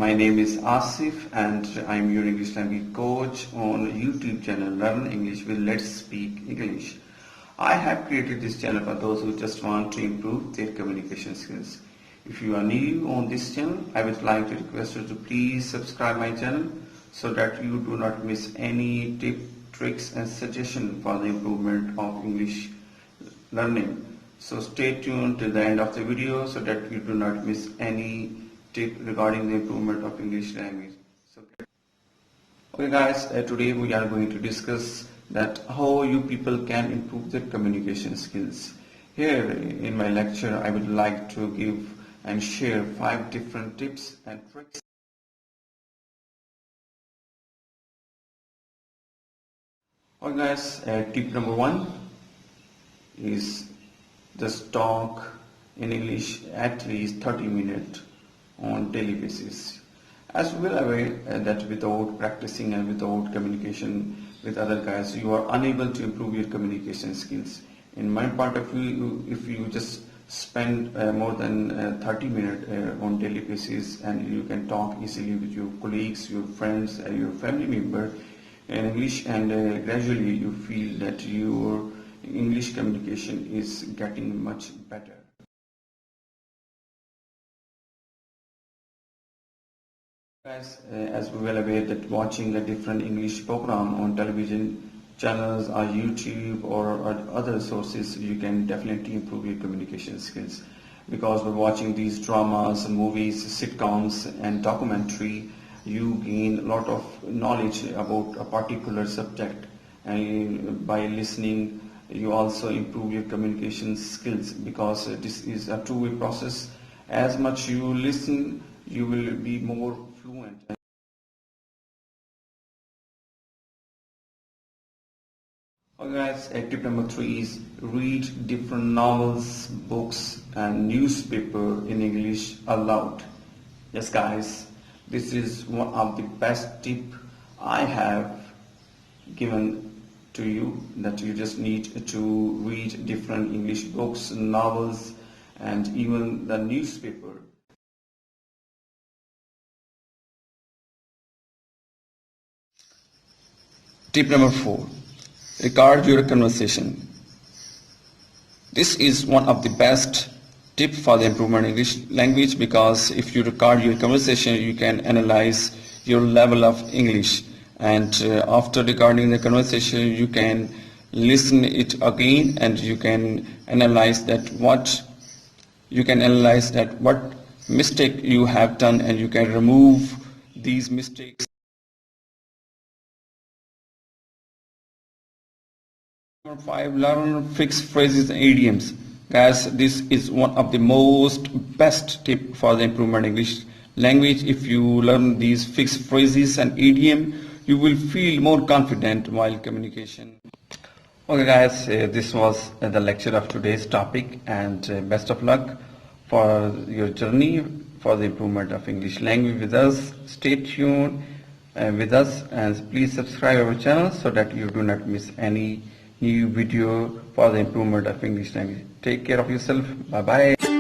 my name is Asif and I'm your English language coach on YouTube channel Learn English with Let's Speak English. I have created this channel for those who just want to improve their communication skills. If you are new on this channel, I would like to request you to please subscribe my channel so that you do not miss any tip, tricks and suggestions for the improvement of English learning. So stay tuned till the end of the video so that you do not miss any tip regarding the improvement of English language. Okay guys, today we are going to discuss that how you people can improve their communication skills. Here in my lecture I would like to give and share 5 different tips and tricks. Okay guys, tip number 1 is just talk in English at least 30 minutes on daily basis. As well aware that without practicing and without communication with other guys, you are unable to improve your communication skills. In my point of view, if you just spend more than 30 minutes on daily basis and you can talk easily with your colleagues, your friends, your family member in English, and gradually you feel that your English communication is getting much better. Guys, as we well aware that watching a different English program on television channels or YouTube or other sources, you can definitely improve your communication skills, because by watching these dramas, movies, sitcoms and documentary, you gain a lot of knowledge about a particular subject, and by listening you also improve your communication skills, because this is a two-way process. As much you listen, you will be more fluent. Okay guys, tip number 3 is read different novels, books and newspaper in English aloud. Yes guys, this is one of the best tip I have given to you, that you just need to read different English books, novels and even the newspaper. Tip number 4, record your conversation. This is one of the best tip for the improvement in English language, because if you record your conversation, you can analyze your level of English, and after recording the conversation you can listen it again and you can analyze that what mistake you have done, and you can remove these mistakes. Number 5, learn fixed phrases and idioms. Guys, this is one of the most best tip for the improvement English language. If you learn these fixed phrases and idiom, you will feel more confident while communication. Okay guys, this was the lecture of today's topic, and best of luck for your journey for the improvement of English language with us. Stay tuned with us and please subscribe our channel so that you do not miss any new video for the improvement of English language. Take care of yourself. Bye bye.